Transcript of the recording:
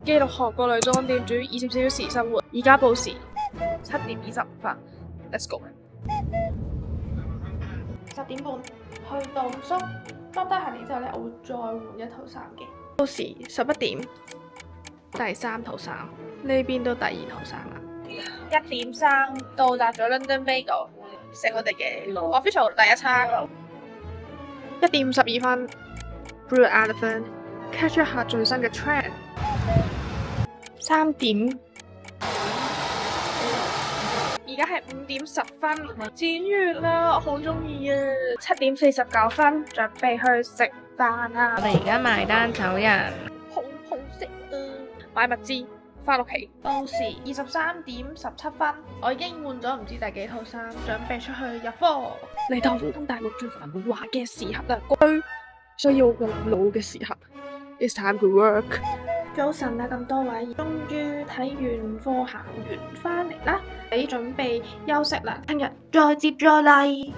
記錄韓國女裝店主24小時生活。而家報時7:25。Let's go。10點半去到宿，當低行李之後呢，我會再換一套衫嘅。到時11點，第3套衫，呢邊都第2套衫啦。1點3到達咗 London Bagel， 食我哋嘅 official 第一餐。1點52 Blue Elephant catch 一下最新嘅 trend。3點，而家係5:10，剪完啦，我好中意啊！7:49，準備去食飯啦。我哋而家埋單走人，好好食啊！買物資翻屋企。到時23:17，我已經換咗唔知第幾套衫，準備出去入貨。嚟到廣東大陸最繁華嘅時刻啦，最需要個腦嘅時刻。It's time to work。早晨啊，咁多位，終於睇完課行完翻嚟啦，你準備休息啦，聽日再接再厲。